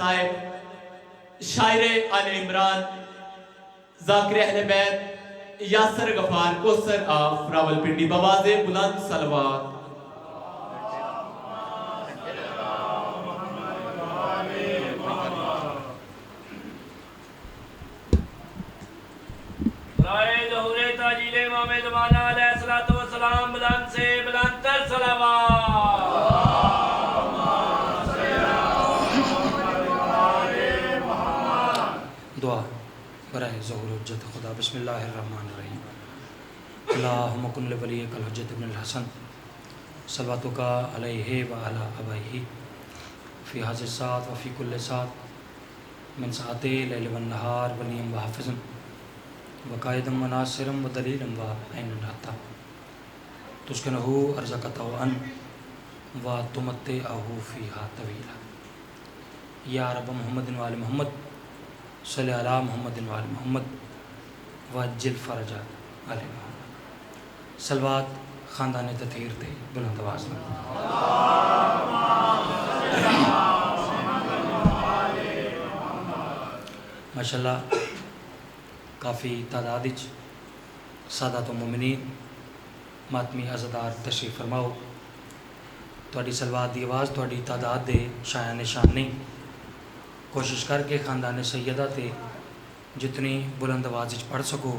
صاحب، شاعر آل عمران، ذاکر اہل بیت یاسر غفار کوثر آف راولپنڈی بواز بلند صلوات۔ برائے ظہور تاجیل امام زمانہ علیہ السلام بلند سے بلند تر صلوات۔ دعا برائے ظہور حجت خدا۔ بسم اللہ الرحمن الرحیم۔ اللہم کن لولیک الحجت ابن الحسن صلواتک علیہ وعلی آبائہ فی ہذہ الساعۃ وفی کل ساعۃ من ساعات اللیل والنہار ولیم وحافظا وقائدا وناصرا ودلیلا وعینا حتی تسکنہ ارضک طوعا وتمتعہ فیہا طویلا۔ یا رب محمد وآل محمد صلی علی محمد وآل محمد وعجل فرجا علی محمد۔ صلوات خاندان تطہیر تے بلند آواز میں۔ ماشاءاللہ کافی تعداد وچ سادات و مومنین ماتمی عزادار تشریف فرماؤ۔ تہاڈی صلوات دی آواز تہاڈی تعداد دے شایع نشان نہیں۔ کوشش کر کے خاندان سیدہ تے جتنی بلند آواز وچ پڑھ سکو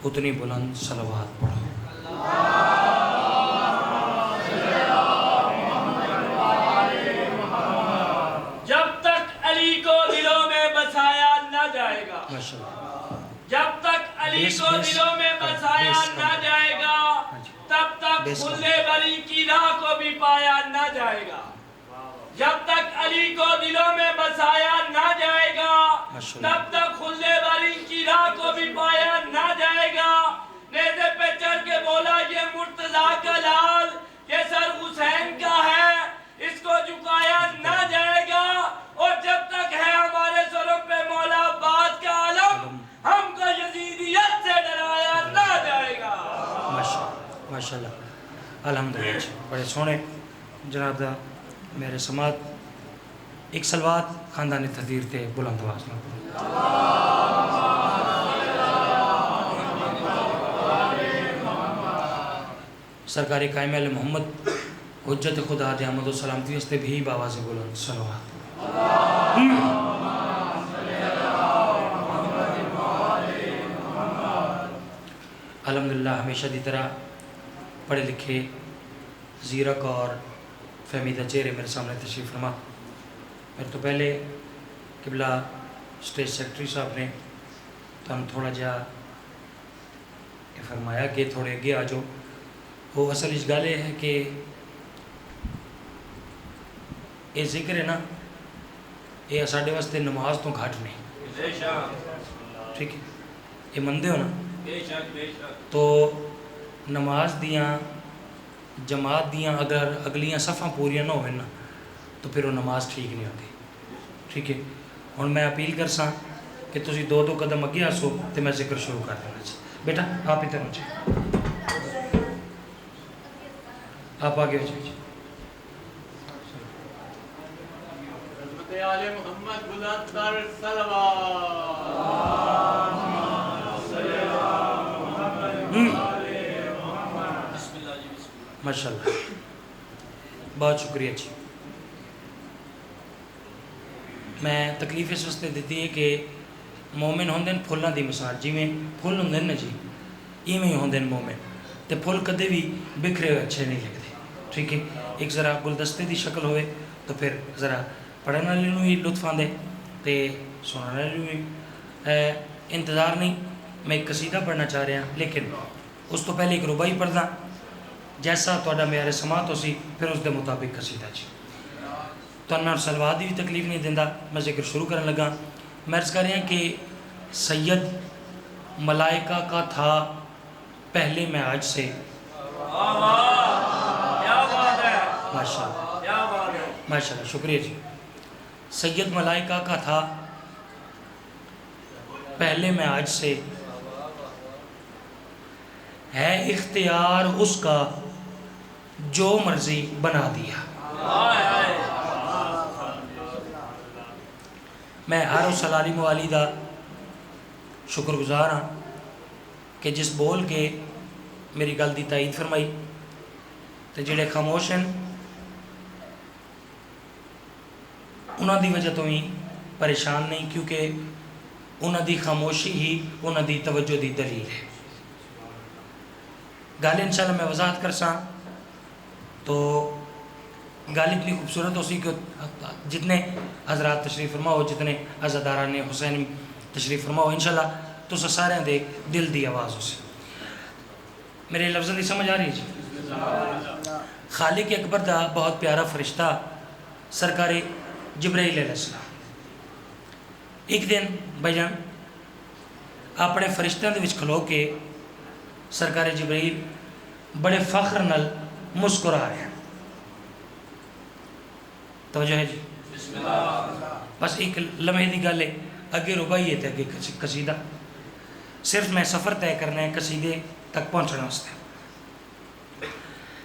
اتنی بلند صلوات پڑھو۔ جب تک علی کو دلوں میں بسایا نہ جائے گا، جب تک علی کو دلوں میں بسایا نہ جائے گا، تب تک کھلے بری کی راہ کو بھی پایا نہ جائے گا۔ جب تک علی کو دلوں میں بسایا نہ جائے گا، تب تک کھلے بری کی راہ کو بھی پایا نہ جائے گا۔ نیزے پہ چڑھ کے بولا یہ مرتضیٰ کا لال، یہ سر حسین کا ہے، اس کو جھکایا نہ جائے گا۔ اور جب تک ہے ہمارے سروں پہ مولا عباس کا علم، ہم کو یزیدیت سے ڈرایا نہ جائے گا۔ ماشاءاللہ الحمدللہ بڑے سونے جناب دا میرے سماعت ایک صلوات خاندان تطہیر تے بلند آواز میں۔ سرکار قائم علیہ محمد حجت خدا دے احمد و سلامتی واسطے بھی باواز بلند صلوات۔ الحمدللہ ہمیشہ دی طرح پڑھے لکھے زیرک اور فہمیدہ چہرے میرے سامنے تشریف فرما۔ میرے تو پہلے قبلہ اسٹیج سیکرٹری صاحب نے تو ہم تھوڑا جہا فرمایا کہ تھوڑے اگے آ جاؤ۔ وہ اصل اس گل یہ ہے کہ یہ ذکر ہے نا، یہ ساڈے واسطے نماز تو گھٹ نہیں، ٹھیک ہے؟ یہ مندے ہو نا؟ تو نماز دیاں جماعت دیاں اگر اگلیاں صفاں پوریاں نہ ہوئے نا تو پھر وہ نماز ٹھیک نہیں ہوتی، ٹھیک ہے؟ ہوں میں اپیل کر ساں کہ تسی دو قدم اگے آسو تو میں ذکر شروع کر دینا۔ بیٹا آپ ادھر ہو جائیں، آپ آگے ہو جائیں۔ حضرت آل محمد بلند تر صلوات۔ ماشاءاللہ بہت شکریہ جی۔ میں تکلیف اس واسطے دیتی ہے کہ مومن ہوندے پھلاں دی مثال، جی میں پھل ہوندے نا جی ایویں ہی ہوندے مومن، تے پھل کدے بھی بکھرے ہوئے اچھے نہیں لگتے، ٹھیک ہے؟ ایک ذرا گلدستے دی شکل ہوئے تو پھر ذرا پڑھنے والے نوں ہی لطف آندے تے سننے والے نوں ہی۔ انتظار نہیں، میں ایک قصیدہ پڑھنا چاہ رہا ہوں لیکن اس تو پہلے ایک ربائی پڑھدا جیسا تہاڈا معیار سماعت ہو سی پھر اس دے مطابق قصیدہ جی۔ تو میں صلوات دی بھی تکلیف نہیں دیندا، میں ذکر شروع کرنے لگا۔ میں عرض کر رہا ہوں کہ سید ملائکہ کا تھا پہلے معراج سے۔ ماشاءاللہ شکریہ جی۔ سید ملائکہ کا تھا پہلے معراج سے، ہے اختیار اس کا جو مرضی بنا دیا۔ میں ہر اس حلالی موالی دا شکر گزار ہاں کہ جس بول کے میری گل دی تائید فرمائی، تو جڑے خاموش ہیں انہاں دی وجہ تو ہی پریشان نہیں، کیونکہ انہاں دی خاموشی ہی انہاں دی توجہ دی دلیل ہے۔ گل انشاءاللہ میں وضاحت کرساں تو گل اتنی خوبصورت ہو سی کہ جتنے حضرات تشریف فرما ہو، جتنے عزاداران حسین تشریف فرما ہو، انشاءاللہ تو سارے دے دل دی آواز ہو سی۔ میرے لفظوں دی سمجھ آ رہی جی؟ خالق اکبر دا بہت پیارا فرشتہ سرکار جبرائیل علیہ السلام ایک دن بھائی جان اپنے فرشتوں دے وچ کھلو کے سرکار جبرائیل بڑے فخر نال مسکرا رہے ہیں۔ توجہ ہے جی؟ بس ایک لمحے دی گل ہے، اگے ربائی ہے تے اگے قصیدہ، صرف میں سفر طے کرنا ہے قصیدے تک پہنچنا واسطے۔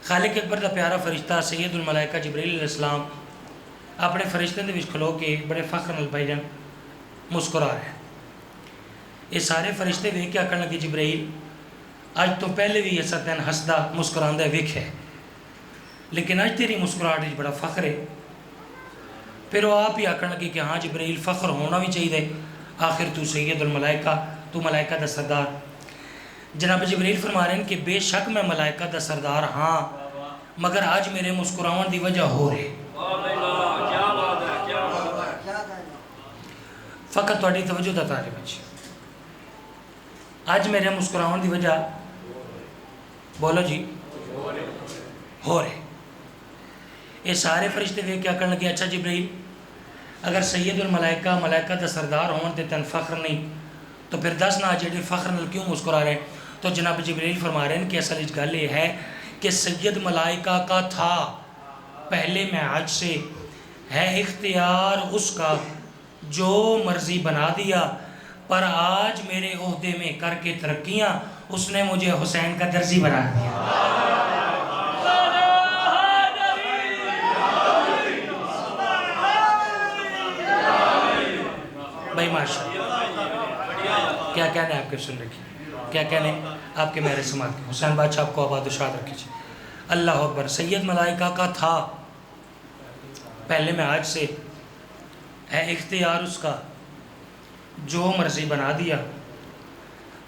خالق اکبر دا پیارا فرشتہ سید الملائکہ جبرائیل علیہ السلام اپنے فرشتے دے وچ کھلو کے بڑے فخر نال بھائی جان مسکرا رہے ہیں۔ یہ سارے فرشتے ویکھ کے آکھن لگے جبرائیل اج تو پہلے بھی ایسا تین ہسدا مسکراندا ویکھے، لیکن اج تیری مسکراہٹ وچ بڑا فخر ہے۔ پھر وہ آپ ہی آکھن لگے کہ ہاں جبرائیل فخر ہونا بھی چاہیے، آخر تو سید الملائکہ، تو ملائکہ دا سردار۔ جناب جبرائیل فرما رہے ہیں کہ بے شک میں ملائکہ دا سردار ہاں، مگر آج میرے مسکراون دی وجہ ہو رہے، فقط تھوڑی توجہ دا طالب ہے۔ آج میرے مسکراون دی وجہ بولو جی ہو رہے۔ یہ سارے فرشتے ویکھ کے آکھن لگے اچھا جبرائیل اگر سید الملائکہ ملائکہ دا سردار ہون تے تن فخر نہیں تو پھر دس نہ جڑے فخر نال کیوں مسکرا رہے ہیں؟ تو جناب جبرائیل فرما رہے ہیں کہ اصل اس گل یہ ہے کہ سید ملائکہ کا تھا پہلے معراج سے، ہے اختیار اس کا جو مرضی بنا دیا، پر آج میرے عہدے میں کر کے ترقیاں اس نے مجھے حسین کا درزی بنا دیا۔ بھائی ماشاءاللہ، کیا کہنے آپ کے سن رکھیں، کیا کہنے آپ کے میرے سماعت کے، حسین بادشاہ آپ کو آباد و شاد رکھے جی۔ اللہ اکبر، سید ملائکہ کا تھا پہلے معراج سے، ہے اختیار اس کا جو مرضی بنا دیا،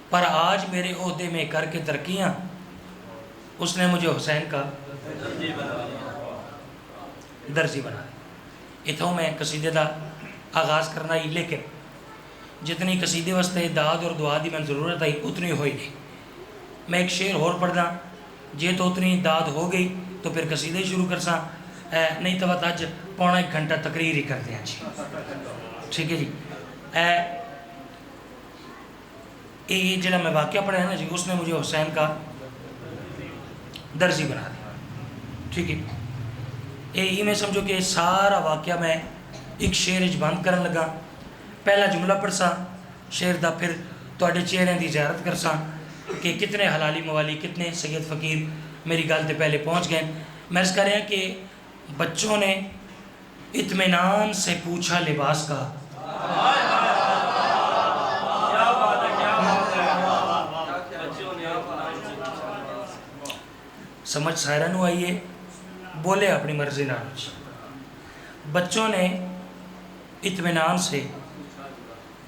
پر آج میرے عہدے میں کر کے ترقیاں اس نے مجھے حسین کا درزی بنا دیا۔ اتھوں میں قصیدے دا آغاز کرنا ہی، لیکن جتنی قصیدے واسطے داد اور دعا دی میں ضرورت آئی اتنی ہوئی نہیں۔ میں ایک شعر اور پڑھنا، جے تو اتنی داد ہو گئی تو پھر قصیدے شروع کرساں، نہیں تو بات آج پونا ایک گھنٹہ تقریر ہی کر دیں جی، ٹھیک ہے جی۔ یہ جڑا میں واقعہ پڑھا ہے نا جی، اس نے مجھے حسین کا درزی بنا دیا، ٹھیک ہے۔ یہی میں سمجھو کہ سارا واقعہ میں ایک شعر بند کرن لگا، پہلا جملہ پڑھساں شعر دا، پھر تواڈے چہرے دی زیارت کرساں کہ کتنے حلالی موالی، کتنے سید فقیر میری گل تے پہلے پہنچ گئے۔ میں عرض کر رہا کہ بچوں نے اطمینان سے پوچھا لباس کا، سمجھ سائرہ نو آئیے، بولے اپنی مرضی نہ، بچوں نے اطمینان سے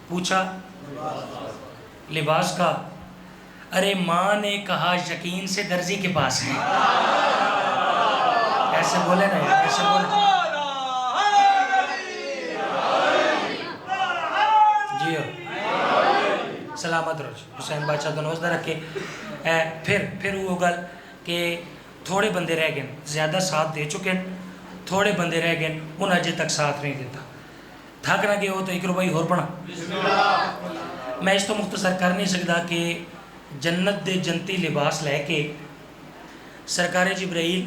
پوچھا لباس کا، ارے ماں نے کہا یقین سے درزی کے پاس ہے۔ ایسے بولے نا، ایسے بولے جی ہو، سلامت رہو، حسین بادشاہ دونوں وزدہ رکھے۔ پھر وہ گل کہ تھوڑے بندے رہ گئے، زیادہ ساتھ دے چکے، تھوڑے بندے رہ گئے انہیں اجے تک ساتھ نہیں دیتا، تھک نہ گئے ہو تو ایک ربائی اور پڑھا۔ میں اس تو مختصر کر نہیں سکتا کہ جنت دے جنتی لباس لے کے سرکار جبرائیل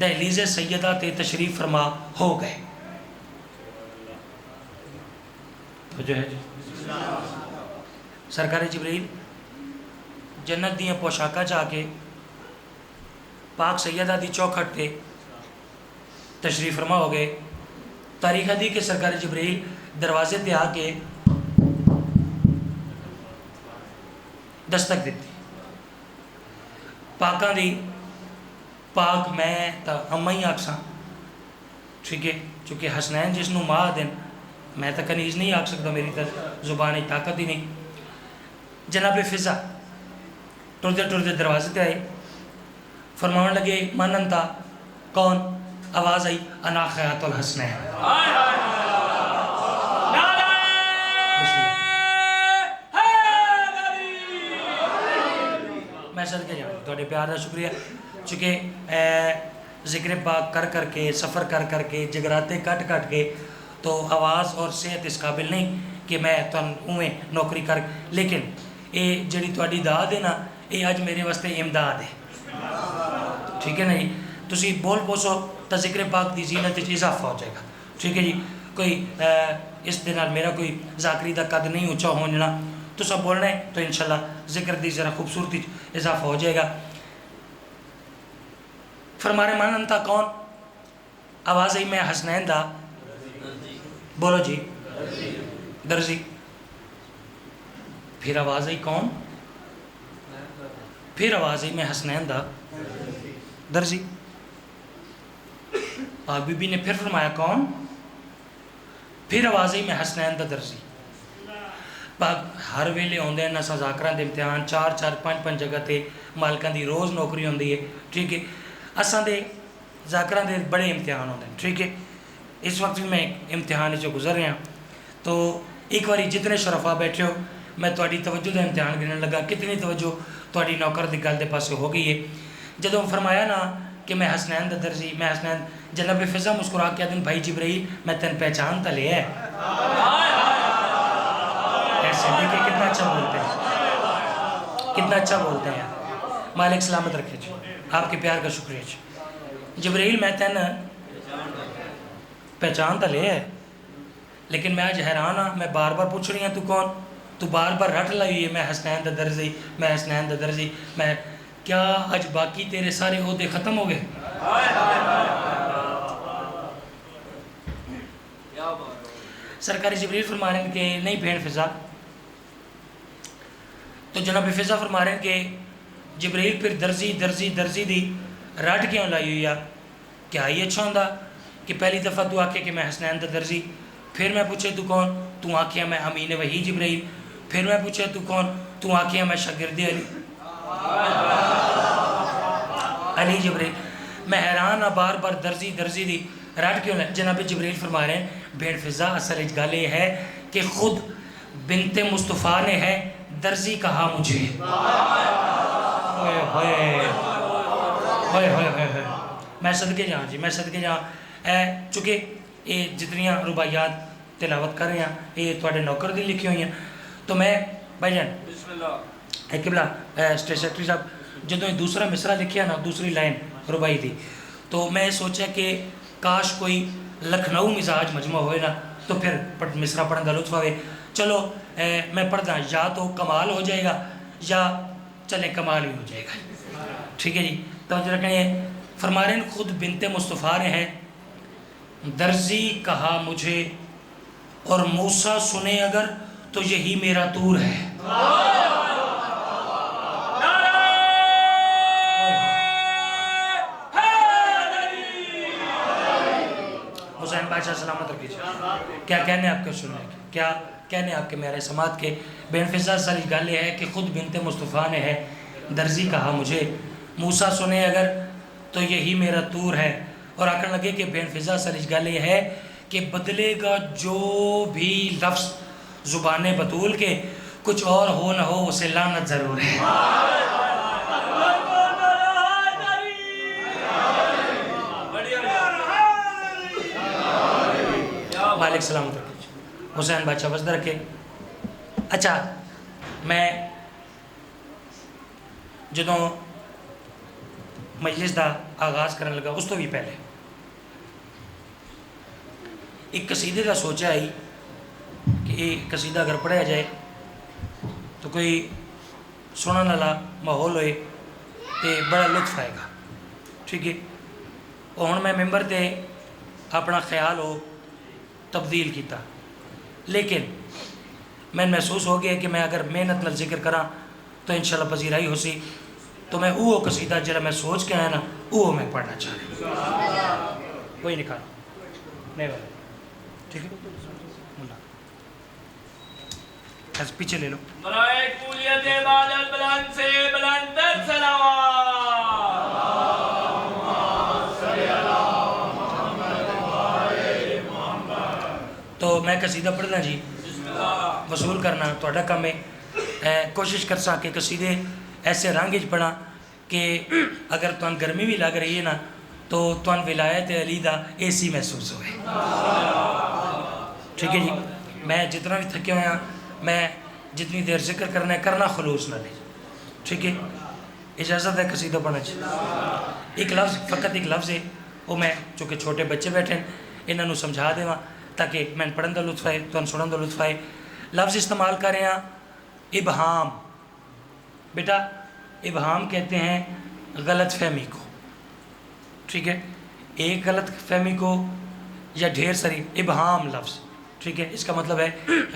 دہلیز سیدہ تے تشریف فرما ہو گئے، تو جو ہے سرکار جبرائیل جنت دیاں پوشاکاں جا کے پاک سیدہ دی چوکھٹ تے تشریف فرما ہو گئے۔ تاریخ دی کہ سرکار جبرائیل دروازے تے آ کے دستک دیتی پاکاں دی پاک میں تا اما ہی آکساں ٹھیک ہے چونکہ حسنین جس نو ماں دن میں تا کنیز نہیں آکھ سکتا میری تا زبان طاقت ہی نہیں جناب فضا ٹرتے ٹرتے دروازے تے آئے فرمان لگے من انتا کون آواز آئی انا خیات الحسنین میں صدقے جاؤں تھوڑے پیار دا شکریہ چونکہ ذکر پاک کر کر کے سفر کر کر کے جگراتے کٹ کٹ کے تو آواز اور صحت اس قابل نہیں کہ میں اویں نوکری کر لیکن یہ جڑی تھوڑی داد ہے نا یہ اج میرے واسطے امداد ہے ٹھیک ہے نا جی تسی بول پوسو تو ذکر پاک دی زینت وچ اضافہ ہو جائے گا ٹھیک ہے جی کوئی اس دے نال میرا کوئی ذاکری دا قد نہیں اونچا ہو جانا تو سب بولنا ہے تو انشاءاللہ ذکر دی ذرا خوبصورتی اضافہ ہو جائے گا فرمارے من انتا کون آواز آئی میں حسنین دا بولو جی درزی پھر آواز آئی کون پھر آواز آئی میں حسنین دا درزی پاک بی بی نے پھر فرمایا کون پھر آواز آئی میں حسنین دا درزی پاک ہر ویلے ہوندے ہیں نسا ذاکران دے امتحان 4-4-5-5 جگہ تے مالکان دی روز نوکری ہوندی ہے ٹھیک ہے اساں دے ذاکران دے بڑے امتحان ہوندے ہیں ٹھیک ہے اس وقت بھی میں امتحان جو گزر رہا تو ایک باری جتنے شرفا بیٹھے ہو میں تہاڈی توجہ دا امتحان گنن لگا کتنی توجہ تہاڈی نوکر دی گل دے پاسے ہو گئی ہے جدوں فرمایا نا کہ میں حسنین دا درزی میں حسنین جناب فضا مسکرا کے دن بھائی جبرائیل میں تن پہچان تا لیا ہے ایسے دیکھیں کتنا اچھا بولتے ہیں کتنا اچھا بولتے ہیں مالک سلامت رکھے جی آپ کے پیار کا شکریہ جی جبرائیل میں تن پہچان تا لیا ہے لیکن میں آج حیران ہاں میں بار بار پوچھ رہی ہوں تو کون تو بار بار رٹ لائی ہوئی ہے میں حسنین دا درزی میں حسنین دا درزی میں کیا آج باقی تیرے سارے عہدے ختم ہو گئے سرکاری جبریل فرما رہے ہیں کہ نہیں بھین فضا تو جناب فضا فرما رہے ہیں کہ جبریل پھر درزی درزی درزی دی رٹ کیوں لائی ہوئی ہے کیا یہ اچھا ہوندہ کہ پہلی دفعہ تو آکے کہ میں حسنین دا درزی پھر میں پوچھے تو کون تو آکے میں امین وحی جبریل پھر میں پوچھے تو کون تو آکے میں شاگرد علی جبریل میں حیران بار بار درزی درزی دی رٹ کیوں لیں جناب جبریل فرما رہے ہیں بھیڑ فضا اصل اجگال یہ ہے کہ خود بنت مصطفیٰ نے ہے درزی کہا مجھے میں صدقے جہاں جی میں صدقے جہاں چونکہ یہ جتنیاں رباعیات تلاوت کر رہے ہیں یہ تھوڑے نوکر دی لکھی ہوئی ہیں تو میں بھائی جان بسم اللہ قبلہ اسٹیٹ سیکٹری صاحب جدوں یہ دوسرا مصرع لکھیا نا دوسری لائن ربائی تھی تو میں سوچا کہ کاش کوئی لکھنؤ مزاج مجمع ہوئے نا تو پھر مصرع پڑھن کا لطف آئے چلو میں پڑھتا یا تو کمال ہو جائے گا یا چلیں کمال ہی ہو جائے گا ٹھیک ہے جی توجہ رکھیں فرما رہے ہیں خود بنت مصطفیٰ نے ہے درزی کہا مجھے اور موسیٰ سنے اگر تو یہی میرا طور ہے حسین بادشاہ سلامت رکھیے کیا کہنے آپ کے سننے کے کیا کہنے آپ کے میرے سماعت کے بین فضا سالی گل یہ ہے کہ خود بنت مصطفیٰ نے ہے درزی کہا مجھے موسیٰ سنے اگر تو یہی میرا طور ہے اور آکر لگے کہ بین فضا سالی گل یہ ہے کہ بدلے گا جو بھی لفظ زبان بطول کے کچھ اور ہو نہ ہو اسے لعنت ضرور ہے مالک سلامت رکھے حسین بادشاہ وزد رکھے اچھا میں جدوں مجلس دا آغاز کرنے لگا اس تو بھی پہلے ایک قصیدے کا سوچا آئی کہ یہ قصیدہ اگر پڑھا جائے تو کوئی سنن والا ماحول ہوئے تو بڑا لطف آئے گا ٹھیک ہے اور ہن میں ممبر تے اپنا خیال ہو تبدیل کیتا لیکن میں محسوس ہو گیا کہ میں اگر محنت نال ذکر کراں تو انشاءاللہ پذیرائی ہو سی، تو میں وہ قصیدہ جڑا میں سوچ کے آیا نا وہ میں پڑھنا چاہ رہا ہوں۔ کوئی نکال نہیں والا، ٹھیک ہے ملا ایسے پیچھے لے لو۔ برائے قبولیت عبادت بلند سے بلند تر صلوات۔ تو میں قصیدہ پڑھنا جی، وصول کرنا تھوڑا کم ہے۔ کوشش کر سا کہ قصیدے ایسے رنگ وچ پڑھا کہ اگر تمہیں گرمی بھی لگ رہی ہے نا تو تمہیں ولایت علی دا اے سی محسوس ہوئے، ٹھیک ہے جی۔ میں جتنا بھی تھکے ہوئے ہیں میں جتنی دیر ذکر کرنا ہے کرنا خلوص نہ لے، ٹھیک ہے۔ اجازت ہے قصیدہ پڑھنا چاہیے۔ ایک لفظ فقط ایک لفظ ہے وہ میں چونکہ چھوٹے بچے بیٹھے ہیں انہوں نے سمجھا دے تاکہ میں پڑھن کا لطف آئے تو سنن کا لطف آئے۔ لفظ استعمال کر رہے ہیں ابہام۔ بیٹا ابہام کہتے ہیں غلط فہمی کو، ٹھیک ہے، ایک غلط فہمی کو یا ڈھیر ساری ابہام لفظ، ٹھیک ہے، اس کا مطلب ہے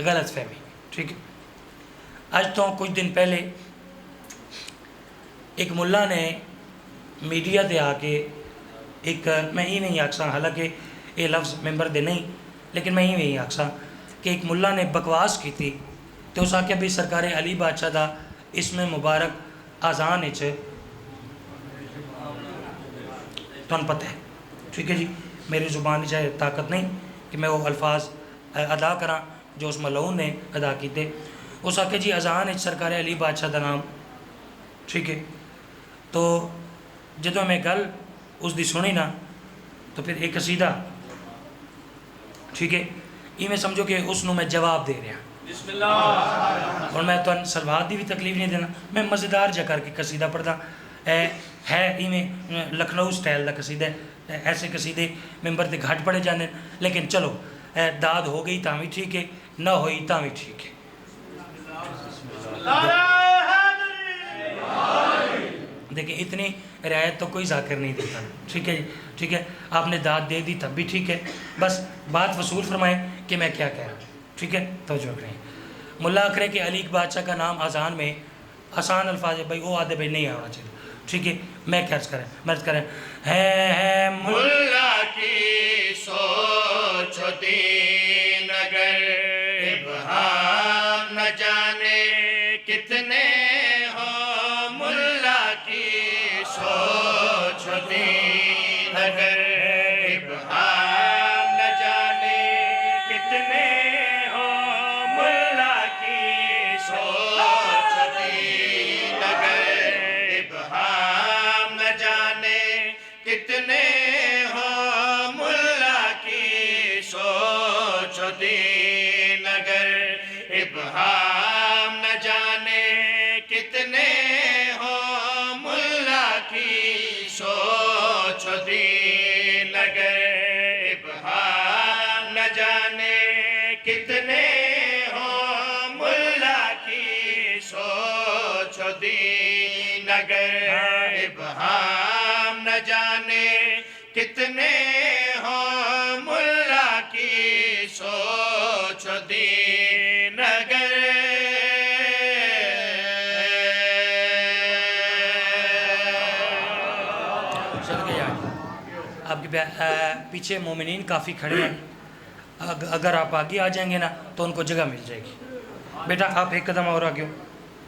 غلط فہمی، ٹھیک ہے۔ آج تو کچھ دن پہلے ایک ملا نے میڈیا دے آ کے ایک میں ہی نہیں آکساں، حالانکہ یہ لفظ ممبر دے نہیں لیکن میں ہی نہیں آکساں کہ ایک ملا نے بکواس کی تھی تو اس آکے بھی سرکار علی بادشاہ دا اس میں مبارک آزان اچ تو پتہ ہے، ٹھیک ہے جی۔ میری زبان چاہے طاقت نہیں کہ میں وہ الفاظ ادا کراں جو اس ملعون نے ادا کیتے۔ اس آکے جی اذان اچ سرکار علی بادشاہ دا نام، ٹھیک ہے۔ تو جدوں میں گل اس دی سنی نا تو پھر ایک قصیدہ، ٹھیک ہے، یہ میں سمجھو کہ اس نو میں جواب دے رہا بسم اللہ۔ اور میں تو سلوات دی بھی تکلیف نہیں دینا، میں مزیدار جا کر کے قصیدہ پڑھدا ہے ایویں لکھنؤ سٹائل دا قصیدہ ہے۔ ایسے قصیدے ممبر تے گھٹ پڑے جاندے لیکن چلو داد ہو گئی تاں بھی ٹھیک ہے، نہ ہوئی تاں بھی ٹھیک ہے۔ دیکھیں اتنی رعایت تو کوئی ذاکر نہیں دیتا، ٹھیک ہے جی، ٹھیک ہے۔ آپ نے داد دے دی تب بھی ٹھیک ہے، بس بات وصول فرمائیں کہ میں کیا کہہ رہا ہوں، ٹھیک ہے۔ توجہ کریں، ملا اکرے کہ علی بادشاہ کا نام اذان میں آسان الفاظ ہے بھائی، وہ آدھے بھائی نہیں آنا چاہیے، ٹھیک ہے۔ میں کیا عرض کریں، میں عرض کریں ہے ملا کی سوچ دین اگر ابہام نہ جانے کتنے ہو، ملا کی سوچ دین اگر ابہام نہ جانے کتنے ہو، ملا کی سوچ دین اگر ابہام نہ جانے کتنے ہو، ملا کی سوچ دین اگر ابہام نہ جانے کتنے ہو، ملا کی سوچ دین اگر ابہام نہ جانے کتنے ہو، ملا کی سوچ دین اگر ابہام نہ جانے کتنے ہو، ملا کی سوچ دین اگر صدقے جائیں۔ آپ کے پیچھے مومنین کافی کھڑے ہیں، اگر آپ آگے آ جائیں گے نا تو ان کو جگہ مل جائے گی۔ بیٹا آپ ایک قدم اور آگے ہو،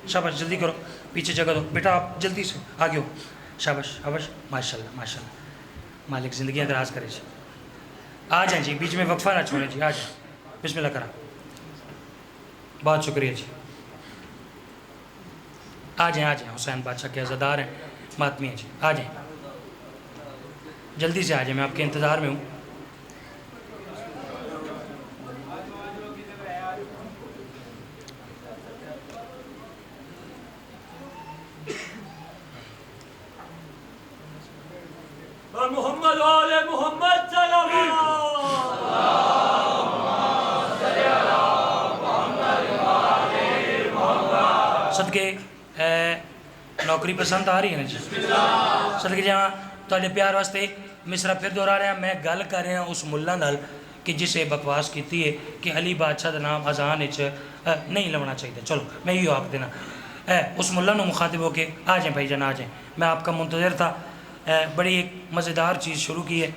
شاباش جلدی کرو، پیچھے جگہ دو، بیٹا آپ جلدی سے آگے ہو، شاباش شاباش، ماشاءاللہ ماشاءاللہ، مالک زندگیاں دراز کرے جی۔ آ جائیں جی، بیچ میں وقفہ نہ چھوڑیں جی، آ جائیں، بسم اللہ کرا، بہت شکریہ جی۔ آ جائیں حسین بادشاہ کے عزادار ہیں، ماتمی ہیں جی، آ جائیں جلدی سے آ جائیں، میں آپ کے انتظار میں ہوں۔ محمد آل محمد صلوات۔ صدقے نوکری پسند آ رہی ہے نا جی، صدقے جہاں تھوڑے پیار واسطے مصرا پھر دہرا رہا، میں گل کر رہا اس ملا نال کہ جسے بکواس کیتی ہے کہ علی بادشاہ دا نام اذان وچ نہیں لونا چاہیے. چلو میں یہ آکھ دینا اس ملا نو مخاطب ہو کے آ جائیں بھائی جان آ جائیں, میں آپ کا منتظر تھا. بڑی ایک مزیدار چیز شروع کی ہے.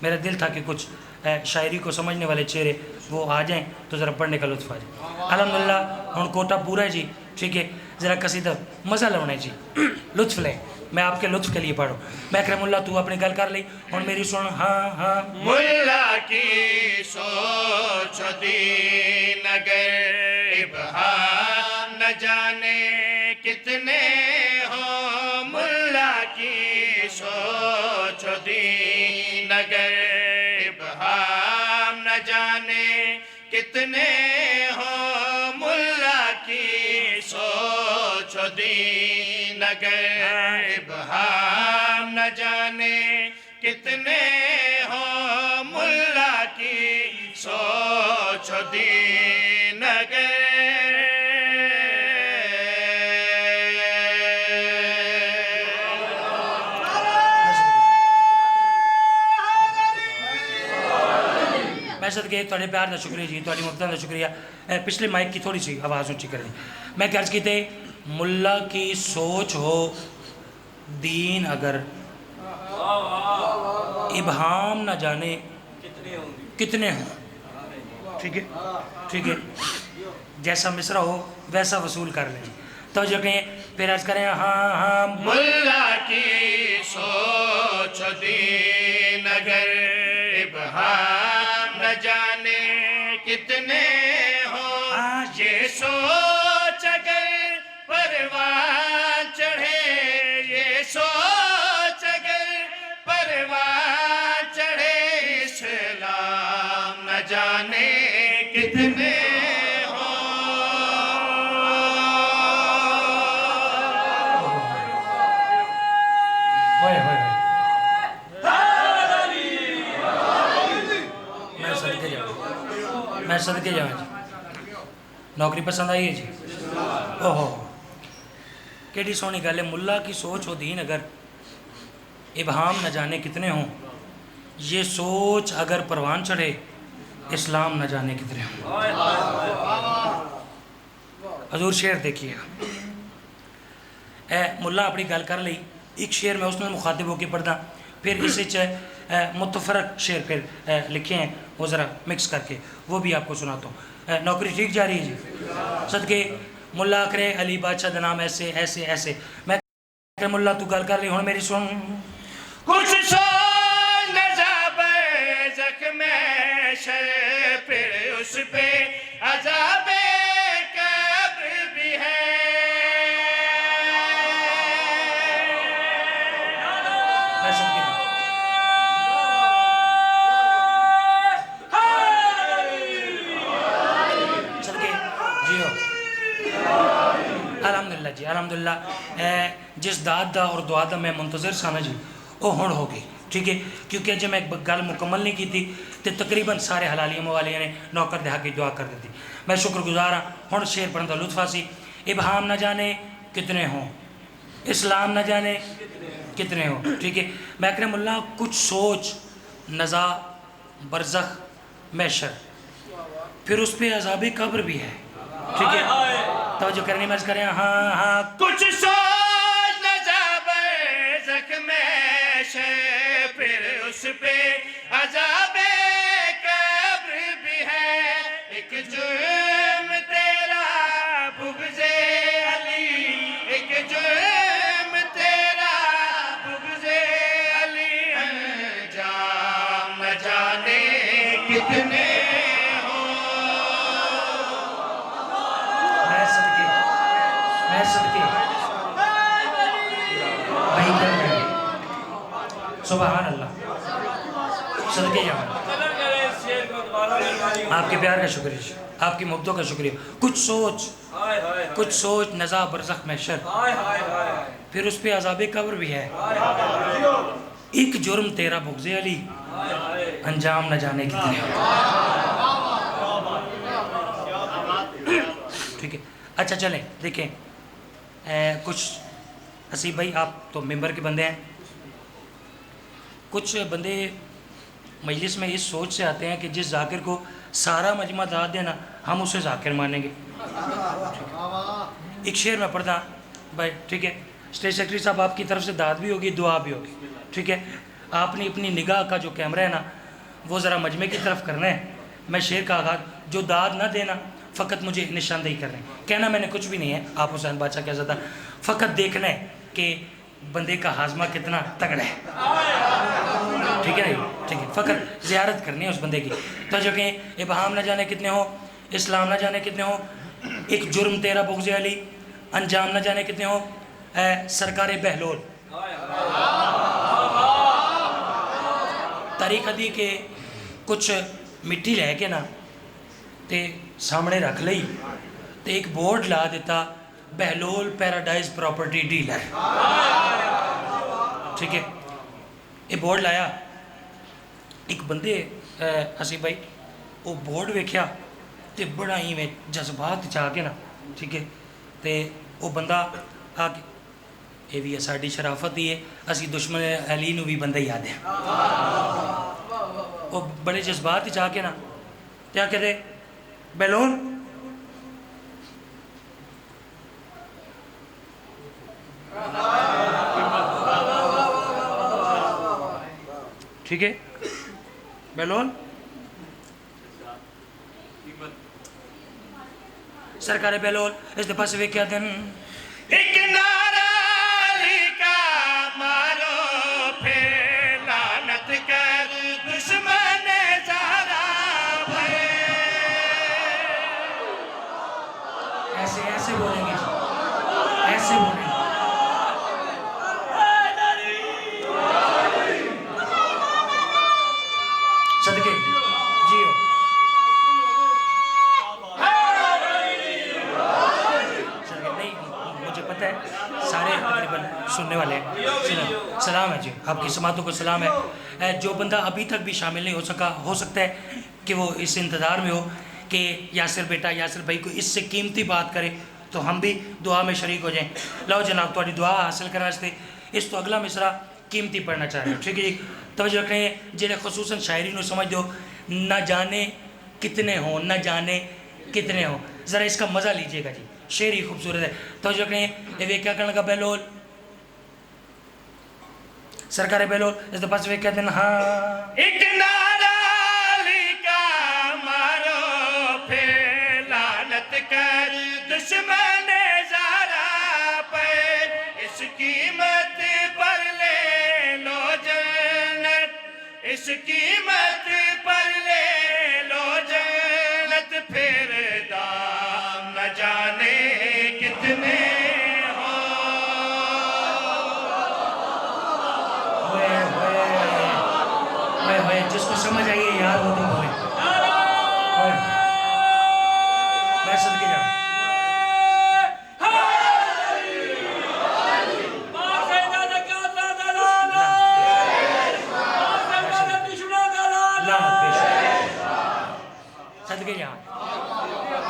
میرا دل تھا کہ کچھ شاعری کو سمجھنے والے چہرے وہ آ جائیں تو ذرا پڑھنے کا لطف آ جائے. الحمدللہ ہن کوٹا پورا ہے جی, ٹھیک ہے, ذرا قصیدہ مزہ لونا ہے جی, لطف لیں. میں آپ کے لطف کے لیے پڑھوں. میں اکرم اللہ تو اپنی گل کر لی ہن میری سن. ہاں ہاں ملا کی سوچ دین اگر ابہام نہ جانے کتنے ہو, ملا کی سوچ دین اگر ابہام نہ جانے کتنے ہو, ملا کی سوچ دین اگر ابہام نہ جانے کتنے ہو, ملا کی سوچ دین اگر میں صدقے تھوڑے پیار کا شکریہ جی, تھوڑی محبت کا شکریہ. پچھلے مائک کی تھوڑی سی آواز اونچی کر لیں. میں عرض کیتے ملا کی سوچ ہو دین اگر ابہام نہ جانے کتنے ہوں. ٹھیک ہے ٹھیک ہے, جیسا مصرع ہو ویسا وصول کر لیں. تو جو کہیں پھر عرض کریں ہاں ہاں. ملا کی سوچ دین اگر ابہام نہ جانے کتنے ہو, یہ سوچ اگر پروان چڑھے, یہ سوچ اگر پروان چڑھے, اسلام نہ جانے کتنے ہو. ہوئے ہوئے میں صدقے جاؤں جی. نوکری پسند آئی ہے جی؟ اوہو کیڑی سونی گل ہے. ملا کی سوچ ہو دین اگر ابہام نہ جانے کتنے ہوں, یہ سوچ اگر پروان چڑھے, اسلام نہ جانے کتنے ہوں. حضور شعر دیکھیے. ملا اپنی گل کر لی, ایک شعر میں اس نے مخاطب ہو کے پڑھدا, پھر اس متفرق شعر پھر لکھے ہیں وہ ذرا مکس کر کے وہ بھی آپ کو سناتا ہوں. نوکری ٹھیک جا رہی ہے جی؟ صدقے ملا کرے علی بادشاہ دا نام ایسے ایسے ایسے. میں ملا تو گل کر رہی ہوں میری سن. کچھ سوچ نہ جابے زخم شر, پھر اس پہ عذاب قبر بھی ہے. میں صدقے جی ہو الحمدللہ جی الحمدللہ. جس داد دا اور دعا دا میں منتظر سا نا جی وہ ہن ہو گئی. ٹھیک ہے, کیونکہ جب میں گل مکمل نہیں کی تھی تو تقریباً سارے حلالیہ موالیہ نے نوکر دہا کی دعا کر دیتی. میں شکر گزار ہوں. ہن شعر پڑھن دا لطف سی. ابہام نہ جانے کتنے ہوں, اسلام نہ جانے کتنے ہوں. ٹھیک ہے, میں اکرم اللہ کچھ سوچ نزا برزخ محشر, پھر اس پہ عذاب قبر بھی ہے. ٹھیک ہے, توجہ کرنی مرض کریں. ہاں ہاں کچھ سوچ نہ جابے زخم شر, پھر اس پہ عذاب قبر بھی ہے. ایک جرم تیرا بغض علی, ایک جرم تیرا بغض علی, انجام نہ جانے کتنے ہو. میں صدقے بھائی کر رہے ہیں. سبحان اللہ. صدقے جاؤں قدر کرے اس شعر کو دوبارہ مہربانی. آپ کے پیار کا شکریہ, آپ کی محبتوں کا شکریہ. کچھ سوچ ہائے ہائے کچھ سوچ نزا برزخ محشر, ہائے ہائے ہائے پھر اس پہ عذاب قبر بھی ہے. ایک جرم تیرا بغض علی, انجام نہ جانے کتنے ہو. ٹھیک ہے, اچھا چلیں دیکھیں. کچھ حسیب بھائی آپ تو ممبر کے بندے ہیں, کچھ بندے مجلس میں اس سوچ سے آتے ہیں کہ جس ذاکر کو سارا مجمع داد دینا ہم اسے ذاکر مانیں گے. ایک شعر میں پڑھتا بھائی ٹھیک ہے. اسٹیج سیکرٹری صاحب آپ کی طرف سے داد بھی ہوگی دعا بھی ہوگی ٹھیک ہے. آپ نے اپنی نگاہ کا جو کیمرہ ہے نا وہ ذرا مجمع کی طرف کرنا ہے. میں شعر کا آغاز جو داد نہ دینا فقط مجھے نشاندہی کرنا ہے. کہنا میں نے کچھ بھی نہیں ہے, آپ حسین بادشاہ کہہ سکتا, فقط دیکھنا ہے کہ بندے کا ہاضمہ کتنا تگڑا ہے. ٹھیک ہے نا, ٹھیک ہے. فقط زیارت کرنی ہے اس بندے کی. تو جو کہ ابہام نہ جانے کتنے ہو, اسلام نہ جانے کتنے ہو, ایک جرم تیرا بغض علی, انجام نہ جانے کتنے ہو, سرکار بہلول. تاریخ ادی کے کچھ مٹی لے کے نا تے سامنے رکھ لئی تے ایک بورڈ لا دیتا بہلول پیراڈائز پراپرٹی ڈیلر. ٹھیک ہے. یہ بورڈ لایا, ایک بندے اسی بھائی وہ بورڈ ویکھیا تے بڑا ہی میں جذبات چاہ کے نا ٹھیک ہے. تے وہ بندہ آ کے یہ بھی ساری شرافت ہی ہے, اسی دشمن علی نو بھی بندہ یاد ہے. وہ بڑے جذبات چاہ کے نا کیا کہتے بیلون ٹھیک ہے, بیلون سرکار بیلول اس دفعہ سے کیا دن ایک نعرہ علی کا مارو پھر لعنت کر دشمن زہرا پہ. ایسے بولیں گے, ایسے بولیں گے. صدقے جیو مجھے پتہ ہے سارے تقریباً سننے والے ہیں. سلام ہے جی, آپ کی سماعتوں کو سلام ہے. جو بندہ ابھی تک بھی شامل نہیں ہو سکا, ہو سکتا ہے کہ وہ اس انتظار میں ہو کہ یاسر بیٹا یاسر بھائی کو اس سے قیمتی بات کرے تو ہم بھی دعا میں شریک ہو جائیں. لو جناب تھوڑی دعا حاصل کرنے واسطے اس تو اگلا مصرع قیمتی پڑھنا چاہ رہے ہو. ٹھیک ہے جی, توجہ رکھیں. جنہیں خصوصاً شاعری نو سمجھ دو, نہ جانے کتنے ہوں, نہ جانے کتنے ہوں. ذرا اس کا مزہ لیجئے گا جی, شعر ہی خوبصورت ہے. توجہ رکھیں. یہ کیا کرنے کا بیلول سرکار بیلول اس دفعہ سے کہتے ہیں ہاں ایک نعرہ علی کا مارو پھر لعنت کر دشمن زہرا پہ. اس قیمت پر لے لو جنت, اس قیمت پر لے لو جنت, پھر دام نہ جانے کتنے ہو. ہوئے جس کو سمجھ آئیے یار وہ تو ہوئے. میں صدقے جاؤں. صدقے جاؤں.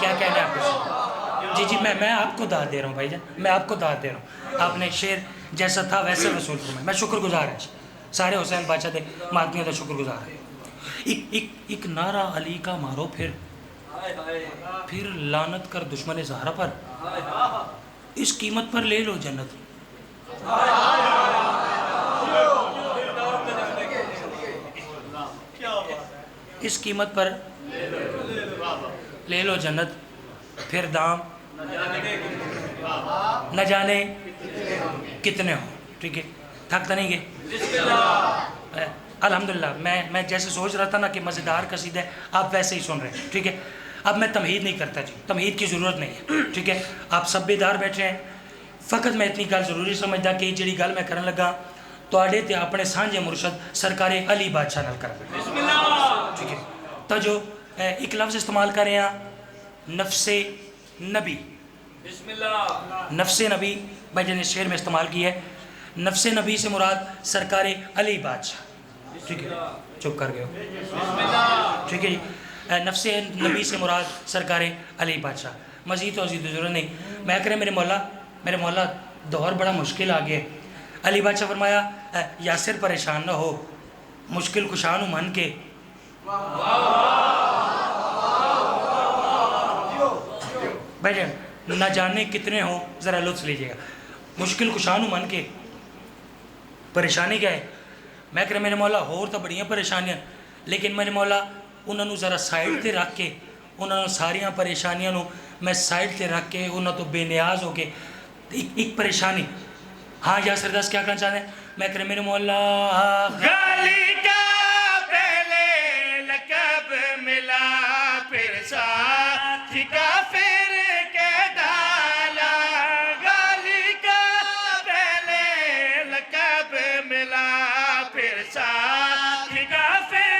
کیا کہنا ہے آپ کو؟ جی میں آپ کو داد دے رہا ہوں بھائی جان, میں آپ کو داد دے رہا ہوں. آپ نے شعر جیسا تھا ویسے رسول کو میں شکر گزار ہیں. سارے حسین بادشاہ دے ماتمیوں کا شکر گزار ہے. ایک نعرہ علی کا مارو پھر لعنت کر دشمن زہرا پر, اس قیمت پر لے لو جنت. اس قیمت پر لے لو جنت, پھر دام نہ جانے کتنے ہو. ٹھیک ہے, تھکتا نہیں گے. الحمدللہ میں جیسے سوچ رہا تھا نا کہ مزیدار قصیدہ ہے, آپ ویسے ہی سن رہے ہیں. ٹھیک ہے, اب میں تمہید نہیں کرتا جی, تمہید کی ضرورت نہیں ہے. ٹھیک ہے, آپ سب بیدار بیٹھے ہیں. فقط میں اتنی گل ضروری سمجھدا کہ جڑی گل میں کرن لگا تواڈے تے اپنے سانجھے مرشد سرکار علی بادشاہ نال کر. ٹھیک ہے, تو جو ایک لفظ استعمال کر رہے ہیں نفس نبی. بسم اللہ. نفس نبی بھائی جن شعر میں استعمال کی ہے. نفس نبی سے مراد سرکار علی بادشاہ. ٹھیک ہے, چپ کر گئے ہو. ٹھیک ہے جی, نفس نبی سے مراد سرکار علی بادشاہ. مزید تو ضرورت نہیں. میں کرے میرے مولا دور بڑا مشکل آ گیا. علی بادشاہ فرمایا یاسر پریشان نہ ہو, مشکل کشا نو من کے بھائی جان نہ جانے کتنے ہوں ذرا لطف لیجیے گا. مشکل کشا نو من کے پریشانی کیا ہے؟ میں کہ میرے مولا ہور تو بڑیاں پریشانیاں لیکن میرے مولا انہوں نے ذرا سائڈ تے رکھ کے انہوں نے ساریاں پریشانیاں نو میں سائڈ تے رکھ کے انہوں تو بے نیاز ہو کے ایک پریشانی. ہاں یاسر داس کیا کہنا چاہتے ہیں؟ میں کہ میرے مولا غالی کا پہلے لقب ملا پھر ساتھ کافر کے ڈالا. غالی کا پہلے لقب ملا پھر ساتھ کافر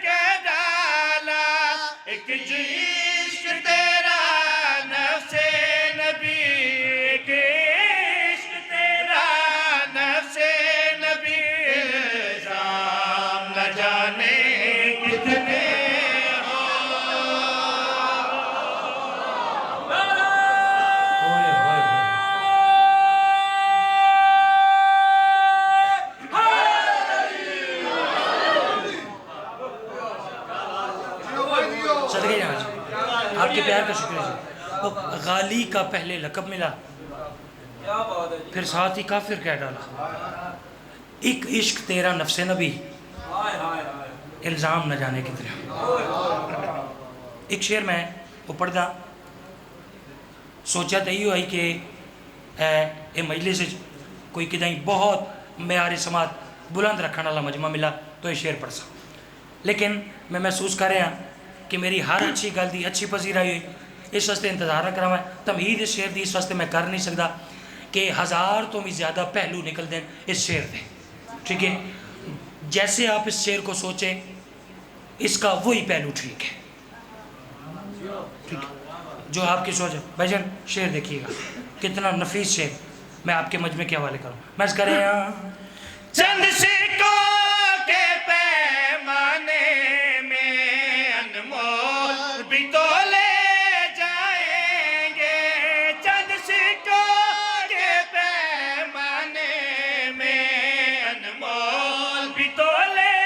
کے ڈالا. ایک عشق تیرا نفس نبی ایک عشق تیرا نفس نبی الزام نہ جانے کتنے صدقے جہاں جی آپ کے پیار کا شکریہ جی. غالی کا پہلے لقب ملا پھر ساتھ ہی کافر کہہ ڈالا. ایک عشق تیرا نفس نبی الزام نہ جانے کتنے. ایک شعر میں وہ پڑھدا سوچا تو یہ ہوئی کہ اے مجلس کوئی کدیں بہت معیار سماعت بلند رکھنے والا مجمع ملا تو یہ شعر پڑھ سا. لیکن میں محسوس کر رہا کہ میری ہر اچھی گل دی اچھی پذیرائی ہوئی اس واسطے انتظار نہ کرا. تمہید اس شعر دی اس واسطے میں کر نہیں سکتا کہ 1000 تو بھی زیادہ پہلو نکل دیں اس شعر دے. ٹھیک ہے جیسے آپ اس شعر کو سوچیں اس کا وہی پہلو ٹھیک ہے. ٹھیک ہے جو آپ کی سوچ ہے. بھائی جان شعر دیکھیے گا کتنا نفیس شعر. میں آپ کے مجمع کے حوالے کروں. میں اس کریں چند سکوں کے پیمانے میں انمول بھی تو لے جائیں گے. چند سکوں کے پیمانے میں انمول بھی تو لے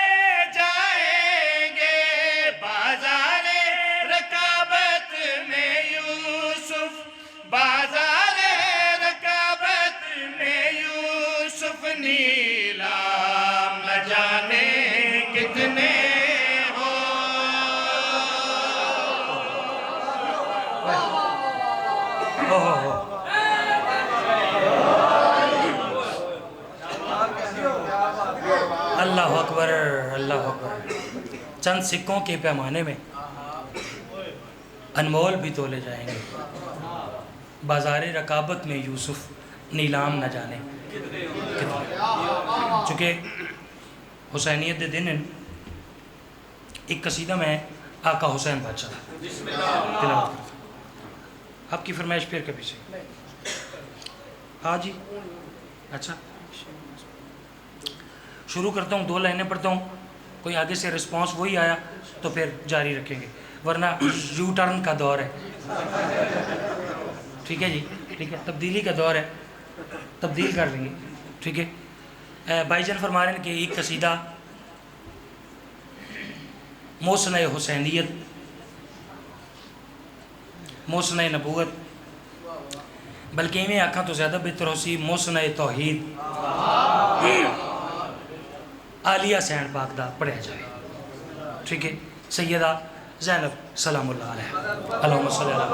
جائیں گے. بازار رکابت میں یوسف بازار رکابت میں یوسف نیلام نہ جانے کتنے ہو. اللہ اکبر اللہ اکبر. چند سکوں کے پیمانے میں انمول بھی تولے جائیں گے. بازار رکابت میں یوسف نیلام نہ جانے چونکہ حسینیت دے دن ایک قصیدہ میں آقا حسین بادشاہ تلاوت کرتا. آپ کی فرمائش پھر کبھی سے ہاں جی اچھا شروع کرتا ہوں 2 لائنیں پڑھتا ہوں کوئی آگے سے رسپانس وہی آیا تو پھر جاری رکھیں گے ورنہ یو ٹرن کا دور ہے. ٹھیک ہے جی ٹھیک ہے تبدیلی کا دور ہے تبدیل کر لیں گے. ٹھیک ہے بھائی جان فرما رہے ہیں کہ ایک قصیدہ محسن حسینیت محسن نبوت بلکہ میں آکھاں تو زیادہ بہتر ہو سی محسن توحید عالیہ سین پاک دا پڑھیا جائے. ٹھیک ہے سیدہ زینب سلام اللہ علیہ اللہم صلی اللہ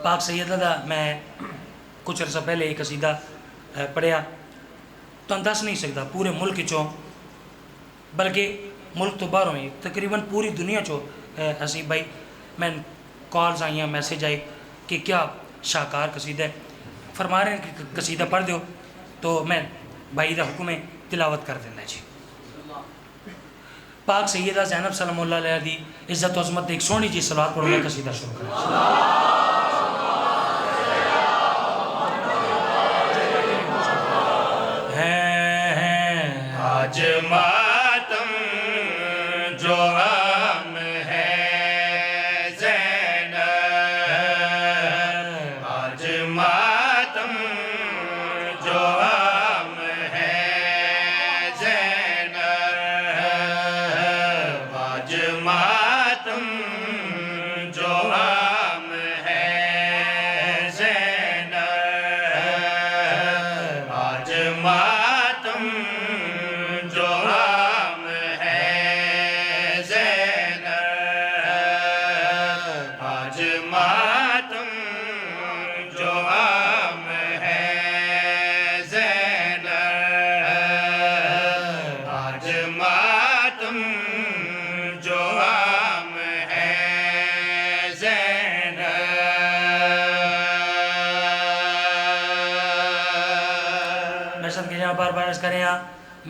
پاک سیدہ دا میں کچھ عرصہ پہلے ایک قصیدہ پڑھیا تو دس نہیں سکتا پورے ملک چوں بلکہ ملک تو باہروں ہی تقریباً پوری دنیا چوں حسیب بھائی میں کالز آئیاں میسیج آئی کہ کیا شاہکار قصیدہ ہے. فرما رہے ہیں کہ قصیدہ پڑھ دیو تو میں بھائی دا حکم تلاوت کر دینا جی. پاک سیدہ زینب سلام اللہ علیہ دی عزت و عظمت ایک سونی جی صلوات پڑھو میں قصیدہ شروع کریں. آج ماتم جو غم ہے زینب آج ماتم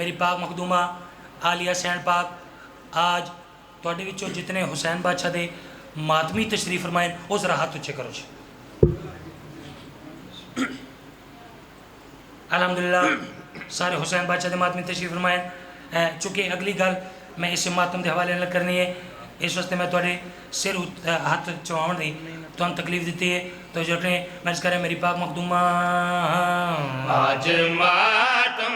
میری پاک مخدومہ عالیہ سینڈ پاک آج تواڈے وچوں جتنے حسین بادشاہ دے ماتمی تشریف فرمائیں وہ ذرا ہاتھ اچھے کرو جی. الحمدللہ سارے حسین بادشاہ دے ماتمی تشریف فرمائیں. چونکہ اگلی گل میں اس ماتم دے حوالے نال کرنی ہے اس واسطے میں تواڈے سر ہاتھ چواؤن دی تہن تکلیف دیتی ہے تو جو میں اس کریں میری پاک مخدومہ آج ماتم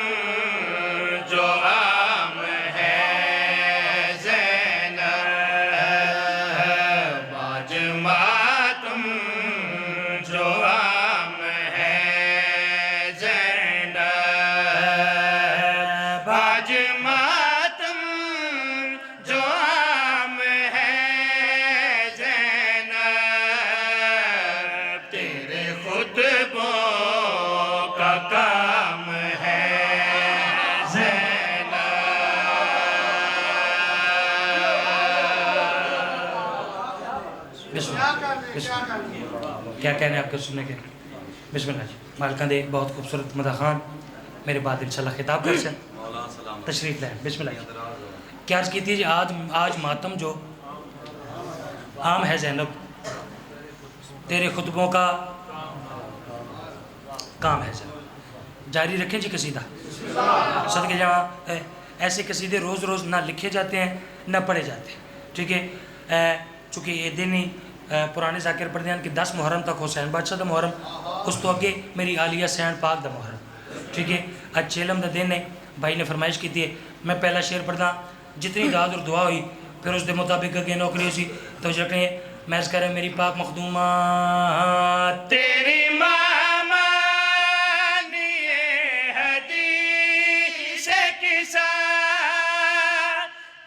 جو عام ہے زینب، آج ماتم جو عام ہے زینب، آج ماتم جو عام ہے زینب، تیرے خطبوں کا کام ہے زینب. بسم اللہ کیا کہنے آپ کے سننے کے. بسم اللہ جی. مالکان دے بہت خوبصورت مدح خان میرے بعد انشاءاللہ خطاب کر سے تشریف لائیں. بسم اللہ جی. کیا عرض کی تھی جی آج ماتم جو عام ہے زینب، تیرے خطبوں کا کام ہے زینب. جاری رکھیں جی قصیدہ. صدقے جہاں ایسے قصیدے روز روز نہ لکھے جاتے ہیں نہ پڑھے جاتے ہیں. ٹھیک ہے. چونکہ یہ دن ہی پرانے ذاکر پڑھتے ہیں کہ 10 محرم تک حسین بادشاہ دا محرم، اس تو اگے میری عالیہ سینڈ پاک دا محرم. ٹھیک ہے. آج چیلم دا دن ہے. بھائی نے فرمائش کی تھی میں پہلا شعر پڑھتا جتنی داد اور دعا ہوئی پھر اس دے مطابق اگے نوکری سی تو جکنے میں اس کریں میری پاک مخدومہ تیری مامانی حدیث کسا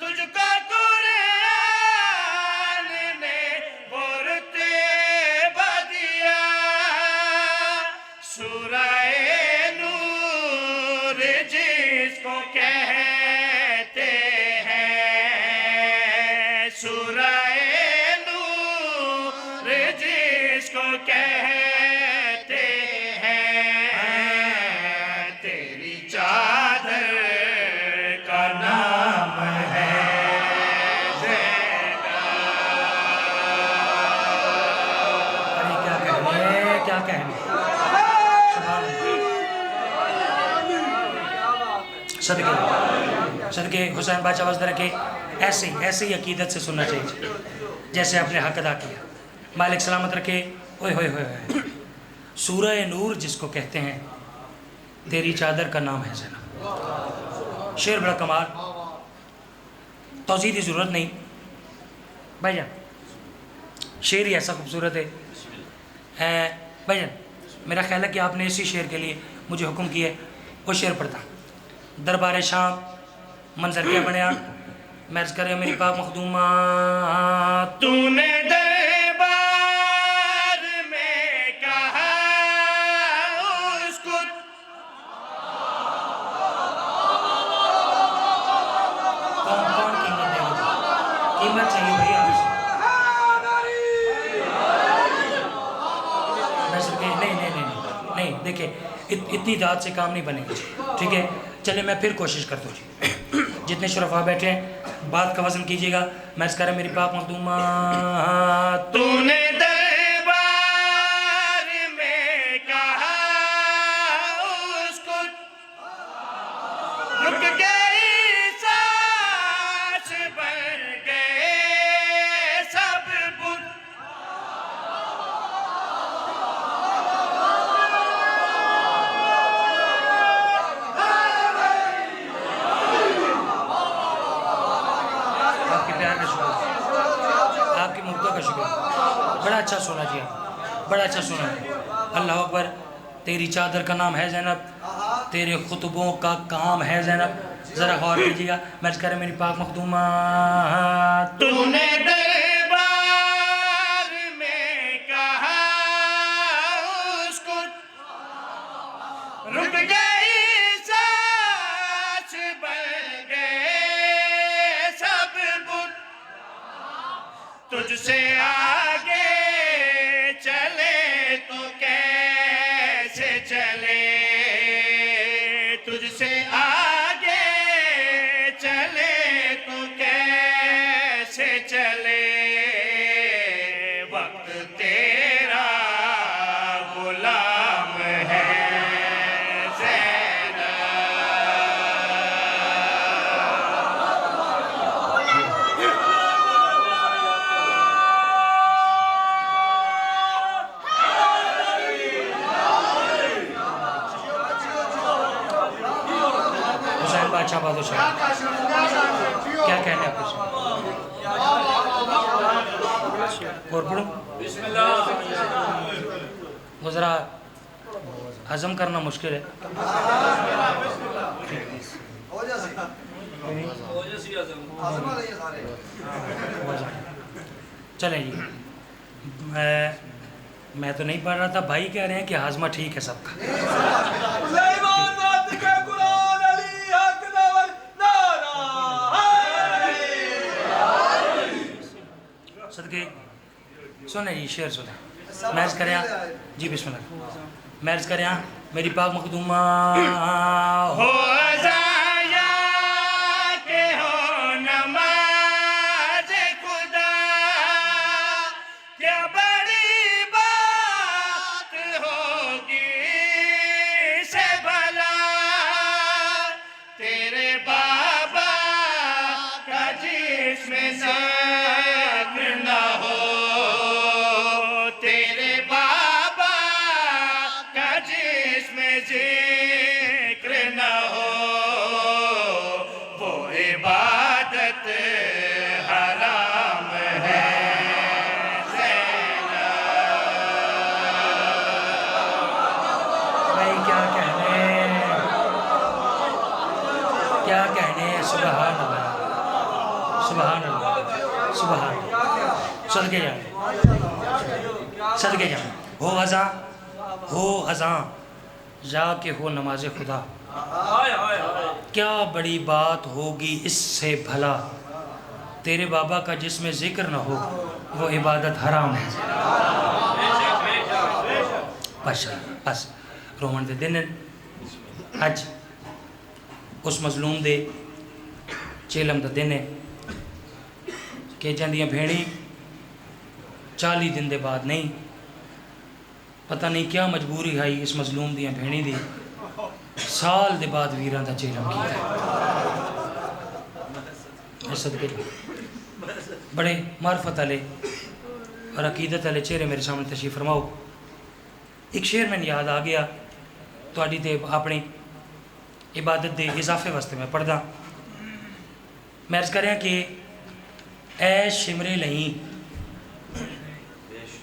تجھ کو قرآن نے مرتبہ دیا، سورہ نور جس کو کہتے ہیں، سورہ نور جس کو کہتے ہیں، تیری چادر کا نام ہے زینب. ارے کیا کہنے کیا کہنے. سبحان اللہ. صدقے حسین بادشاہ وزدر کے ایسے ہی عقیدت سے سننا چاہیے جیسے آپ نے حق ادا کیا. مالک سلامت رکھے. اوئے ہوئے ہوئے ہوئے. سورہ نور جس کو کہتے ہیں تیری چادر کا نام ہے زینب. شعر بڑا کمال، توضیح کی ضرورت نہیں بھائی جان. شعر ہی ایسا خوبصورت ہے. بھائی جان میرا خیال ہے کہ آپ نے اسی شعر کے لیے مجھے حکم کیا ہے وہ شعر پڑھتا. دربار شام منظر کیا بنیا. میں عرض کر رہا ہوں میری پاک مخدومہ تو نے دربار میں کہا اس کو کون قیمت دے گا؟ قیمت چاہیے بھائی آپ سے. نہیں دیکھیں اتنی داد سے کام نہیں بنے گا. ٹھیک ہے. چلے میں پھر کوشش کرتا ہوں جی. جتنے شرفا بیٹھے ہیں بات کا وزن کیجیے گا. میں اس کر رہا میری پاک مخدومہ تو نے دربار میں کہا اس کو رک گئی سانس بن گئے سب بت. آپ کے پیار کا شکر، آپ کی محبتوں کا شکر. بڑا اچھا سنا جی آپ، بڑا اچھا سنا. اللہ اکبر. تیری چادر کا نام ہے زینب، تیرے خطبوں کا کام ہے زینب. ذرا غور کیجیے گا. میں عرض کر رہا میری پاک مخدومہ تو نے دربار میں کہا اس کو رک گئی سانس بن گئے سب بت. تجھ سے آگے چلے تو کیسے چلے، تجھ سے آگے کیا کہنا ہے آپ اس میں؟ اور پڑھو وہ ذرا ہضم کرنا مشکل ہے. چلیں جی میں تو نہیں پڑھ رہا تھا, بھائی کہہ رہے ہیں کہ ہاضمہ ٹھیک ہے سب کا. صدقے سنیں جی شعر سنیں. میں عرض کریں جی بسم اللہ. میں عرض کریں میری پاک مخدومہ ہو ازایا کہ ہو نماز خدا, کیا بڑی بات ہوگی سے بھلا تیرے بابا کا جسم ذکر نہ ہو, تیرے بابا کا جسم ذکر نہ ہو, وہ عبادت حرام ہے بھائی کیا کہنے سبحان اللہ سبحان اللہ سبحان اللہ. صدقے جانے صدقے جانے. ہو ازاں یا کہ ہو نماز خدا, کیا بڑی بات ہوگی اس سے بھلا تیرے بابا کا جس میں ذکر نہ ہو وہ عبادت حرام ہے. بس رومن دے دن اج اس مظلوم دے چیلم دا دن ہے کہ جاندیاں بھیڑی 40 دن دے بعد نہیں, پتہ نہیں کیا مجبوری آئی اس مظلوم دیاں بھیڑی دی سال دے بعد ویران دا چیلم کیتا ہے. صدقے بڑے معرفت والے اور عقیدت والے چہرے میرے سامنے تشریف فرماؤ. ایک شعر میں یاد آ گیا تہاڈی تے اپنی عبادت دے اضافے واسطے میں پڑھدا. میں عرض کریں کہ اے شمرے لہیں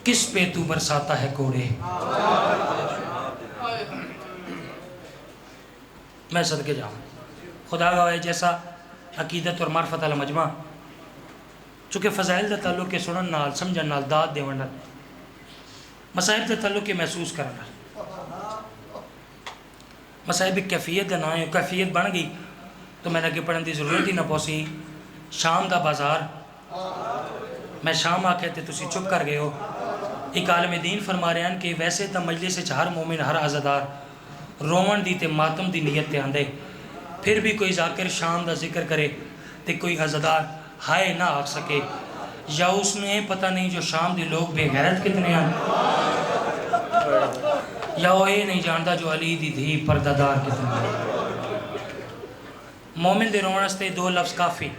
کس پہ تو برساتا ہے کوڑے. میں صدقے جاؤں خدا گواہ جیسا عقیدت اور معرفت والا مجمع چونکہ فضائل دا تعلق کے سنن نال سمجھن نال داد دیون نال مصائب دا تعلق کے محسوس کرن نال مصائب کیفیت دا نہ ہے کیفیت بن گئی تو میں نے پڑھن دی ضرورت ہی نہ پوسی. شام دا بازار میں شام آکے تے تسی چپ کر گئے ہو. ایک عالم دین فرما رہے ہیں کہ ویسے تا مجلس وچ ہر مومن ہر عزادار رومن دی تے ماتم دی نیت تے آندے, پھر بھی کوئی ذاکر شام دا ذکر کرے تے کوئی عزادار ہائے نہ آکھ سکے, یا اس نے پتہ نہیں جو شام دی لوگ بے غیرت کتنے ہیں, یا وہ یہ نہیں جانتا جو علی دی دھی پردہ دار کتنے ہیں. مومن دے رومن واسطے 2 لفظ کافی,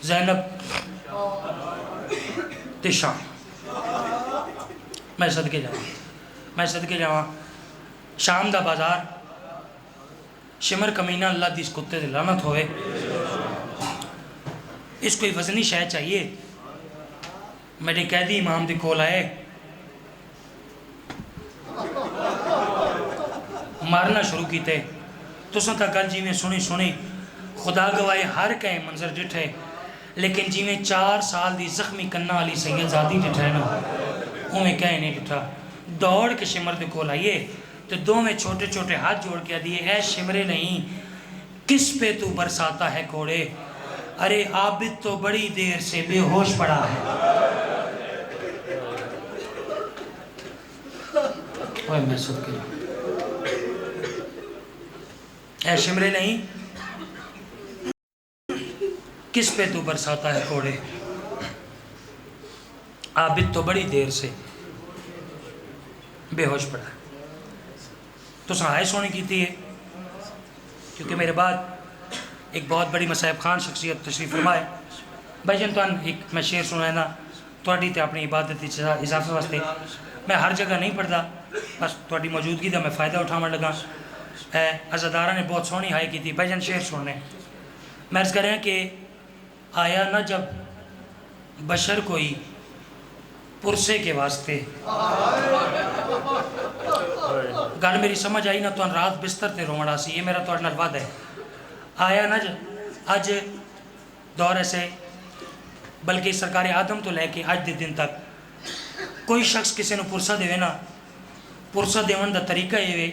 زینب تے شام. میں صدقے جاواں شام دا بازار شمر کمینہ اللہ دی اس کتے دے لعنت ہوئے. اس کوئی وزنی شے چاہیے. میرے قیدی امام دی کول آئے, مارنا شروع کیتے. تساں تا گل جی میں سنی خدا گواہے ہر کہیں منظر ڈٹھے, لیکن جی میں 4 سال دی زخمی کنہ والی سید زادی ڈٹھے نا اوہیں کہیں نہیں ڈٹھا. دوڑ کے شمر دے کول آئیے تو 2 میں چھوٹے چھوٹے ہاتھ جوڑ کے دیے, اے شمرے نہیں کس پہ تو برساتا ہے کوڑے, ارے عابد تو بڑی دیر سے بے ہوش پڑا ہے. اوہ میں سن کے اے شمرے نہیں کس پہ تو برساتا ہے کوڑے, عابد تو بڑی دیر سے بے ہوش پڑا ہے. تو سہائے سونے کی تھی ہے کیونکہ میرے بعد ایک بہت بڑی مصاحب خان شخصیت تشریف فرمائے. بھائی جن تون ایک میں شعر سنائے نا تھوڑی تے اپنی عبادت اضافے واسطے میں ہر جگہ نہیں پڑھتا, بس تھوڑی موجودگی دا میں فائدہ اٹھاون لگا. عزادارہ نے بہت سونی ہائی کی تھی. بھائی جن شعر سننے میں عرض کر رہا کہ آیا نہ جب بشر کوئی پرسے کے واسطے گل میری سمجھ آئی نہ تو رات بستر تے رونا سی، یہ میرا تو نال وعدہ ہے. آیا نہ اج دور ایسے بلکہ سرکار آدم تو لے کے اج دے دن تک کوئی شخص کسی نے پرسہ دے نا، پرسہ دیون دا طریقہ یہ ہے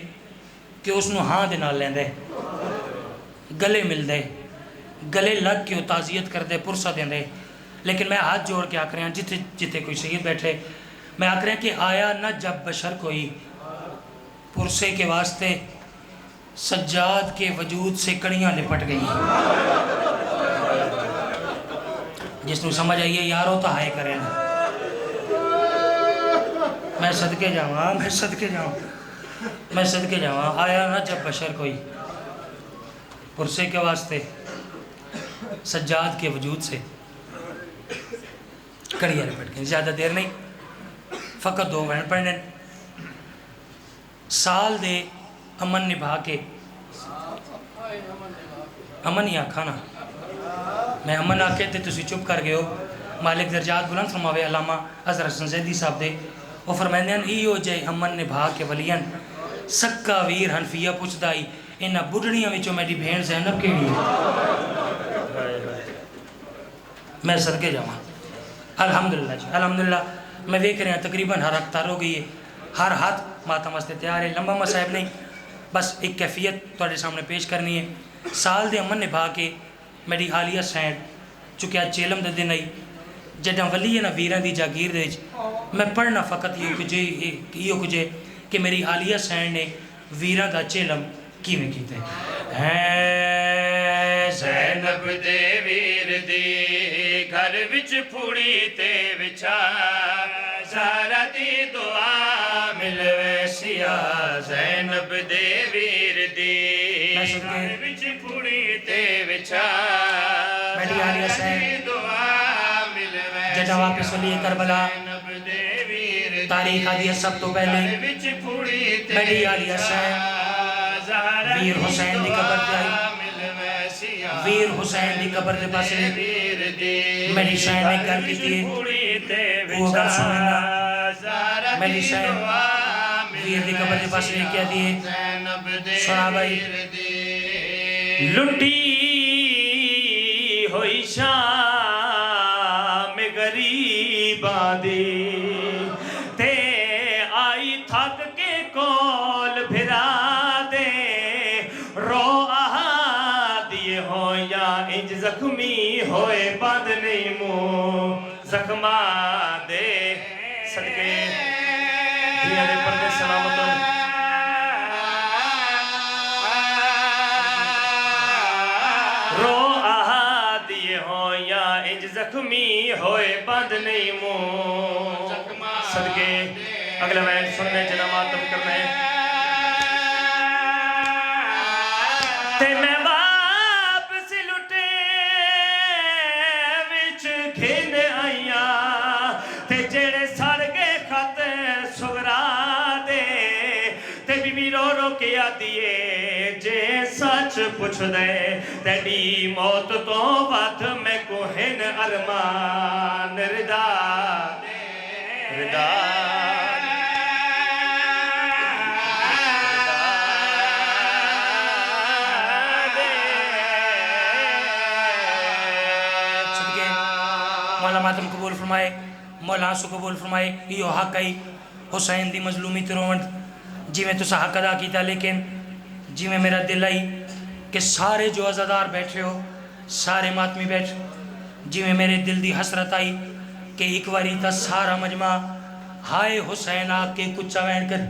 کہ اس نو ہاں دے نال لیندے، گلے مل دے، گلے لگ کے وہ تعزیت کر دے، پرسہ دے دے. لیکن میں ہاتھ جوڑ کے آکھ رہا ہوں جتے جتے کوئی سید بیٹھے، میں آکھ رہا ہوں کہ آیا نہ جب بشر کوئی پرسے کے واسطے سجاد کے وجود سے کڑیاں لپٹ گئی. جس نے سمجھ آئیے یاروں تو ہائے کریں. میں صدقے جاواں، میں صدقے جاواں، میں صدقے جاواں. آیا نہ جب بشر کوئی پرسے کے واسطے سجاد کے وجود سے کڑیاں لپٹ گئی. زیادہ دیر نہیں، فقط 2 وین پڑھنے. سال دے امن نبھا کے، امن ہی آکھا نا، میں امن آکھے تے تسی چپ کر گئے ہو. مالک درجات بلند فرماوے علامہ حضرت حسن زیدی صاحب دے، وہ فرمائندے ہیں ایو جے امن نبھا کے ولین سکا ویر حنفیہ پوچھدا ای انہاں بڈھڑیاں وچوں میری بھین زینب کیڑی ہے. میں صدقے جاواں. الحمدللہ جی الحمدللہ. میں دیکھ رہا ہوں تقریباً ہر اختار ہو گئی ہے، ہر ہاتھ ماتم واسطے تیار ہے. لمبا مسائب نہیں، بس ایک کیفیت تواڈے سامنے پیش کرنی ہے. سال دے امن نبھا کے میری عالیہ سینڈ چونکہ آج چیلم دے دن آئی جداں ولی ہے نا ویران دی جاگیر دے میں پڑھنا فقط یہ کچھے کہ میری عالیہ سینڈ نے ویران دا چیلم کی میں کیتے ہیں. زینب دے ویر دی گھر وچ پھوڑی تے وچھا زہرا دی دعا ملوے سیا. زینب دے ویر دی گھر وچ پھوڑی تے وچھا میری عالیہ سینڈ دعا ملوے جداں واپس ولی کربلا تاریخ آدھی سب تو پہلے میری عالیہ سینڈ ویر حسین دی قبر تے آئی. ویر حسین دی قبر دے پاسے میری شاہد نے گل کی تھی وہ گل سننا. میری شاہد ویر دی قبر دے پاسے لے کیا دیئے سنا بھائی. لٹی ہوئی شام غریباں دی تے آئی تھک کے کول بھرا دے رو آہا دیے ہو یا انج زخمی ہوئے بند نہیں منہ زخمہ دے صدقے دیا دے پردے سلامتوں رو آہا دیے ہو یا انج زخمی ہوئے بند نہیں منہ صدقے اگلا وین سننے جنا ماتم کرنے تے میں واپس لٹے وچ گھن آئیاں تے جڑے سڑ گئے خط سغرا دے تے بی بی رو رو کے آدیے جے سچ پوچھ دے تیری موت تو ود میں کوہن ارمان ردا ردا مولا ماتم قبول فرمائے، مولا آنسو قبول فرمائے. یہ حق آئی حسین دی مظلومی تروند جی میں تسا حق ادا کیتا. لیکن جی میں میرا دل آئی کہ سارے جو عزادار بیٹھے ہو سارے ماتمی بیٹھ جی میں میرے دل دی حسرت آئی کہ ایک واری تا سارا مجمع ہائے حسین آ کے کچھا وین کر.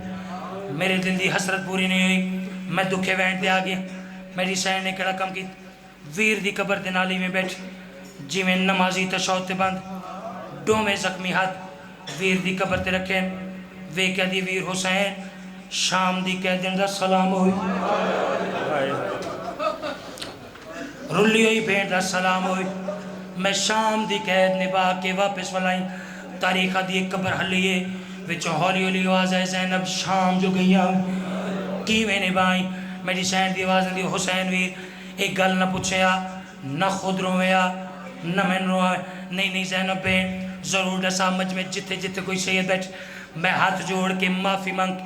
میرے دل دی حسرت پوری نہیں ہوئی، میں دکھے وین تے آگے. میری سین نے کڑا کم کی ویر دی قبر دے نالی میں بیٹھ جی میں نمازی تشہد تے بند ڈو میں زخمی ہاتھ ویر دی قبر تے رکھیں. وے کیا دی ویر حسین شام دی کہہ دن دا سلام ہوئی رلی ہوئی بھیڑ دا سلام ہوئی. میں شام دی قید نبا کے واپس والائیں تاریخہ دی ایک قبر حلیے وچوں ہولی ہولی آواز ہے زینب شام جو گئیاں کی میں نبائیں. میری شہر دی آواز دی حسین ویر ایک گل نہ پوچھیا نہ خود رویا نہ میں رویا نہیں زینب بہن ضرور ڈسا مجھ میں جتھے جتھے کوئی سید بیٹھ میں ہاتھ جوڑ کے معافی مانگ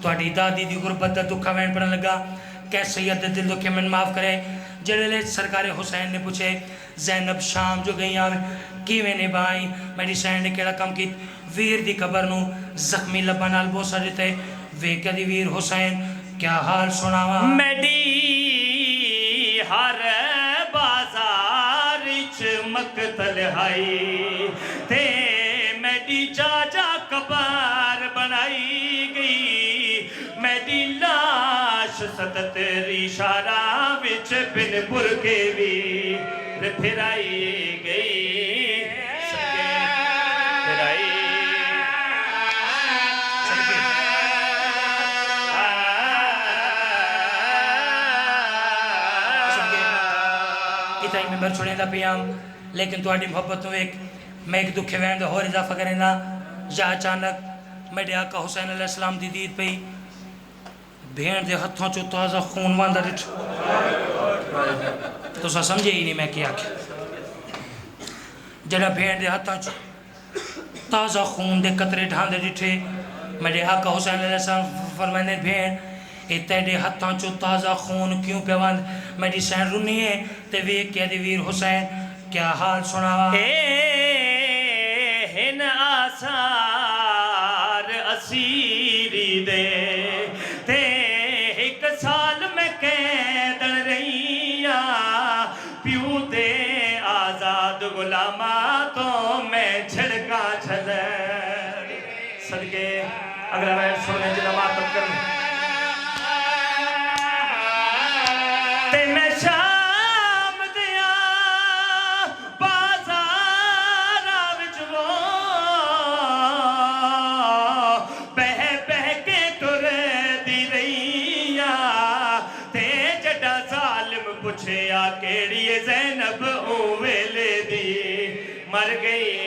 تھوڑی دادی دی غربت دا دکھا وین پڑھنے لگا کہ سید دل دکھے من معاف کرے جلے سرکار حسین نے پوچھے زینب شام جو گئی آویں کیویں نے بائی میری سین نے کیڑا کم کی ویر دی قبر نو زخمی لبا نال بوسا دیتے وے کیا دی ویر حسین کیا حال سناوا میڈی ہر بازار مقتل ہائی تے میڈی جا قبر بنائی گئی میڈی لاش ستت ریشارہ وچ بن پر کے بھی پھرائی گئی پھرائی اتائی ممبر چھوڑیں دا پیام لیکن تو آڈی محبت تو میں ایک دکھے وین دا اور اضافہ کریں نا یا اچانک میرے آقا حسین علیہ السلام دی دید پئی بھین دے ہتھوں چو تازہ خون واندہ ڈٹ تو سا سمجھے ہی نہیں میں کیا کیا جڑا بھین دے ہتھوں چو تازہ خون دے قطرے ڈھاندے ڈٹھے میرے آقا حسین علیہ السلام فرمائنے بھین اتے دے ہتھاں چو تازہ خون کیوں پیواند میری سین رونی ہے تے ویک کیا دی ویر حسین کیا حال سناوا ہن آثار اسیری دے تے ایک سال میں قیدن رہیا پیو دے آزاد غلامہ تو میں جھڑکا چھلے صدقے اگر میں سننے جنہ ماتم کرنے تے میں شام دیا بازار وچ وہ بہ کے ٹر دی رہیا تے جڈا ظالم پوچھیا کیڑی زینب او ویلے دی مر گئی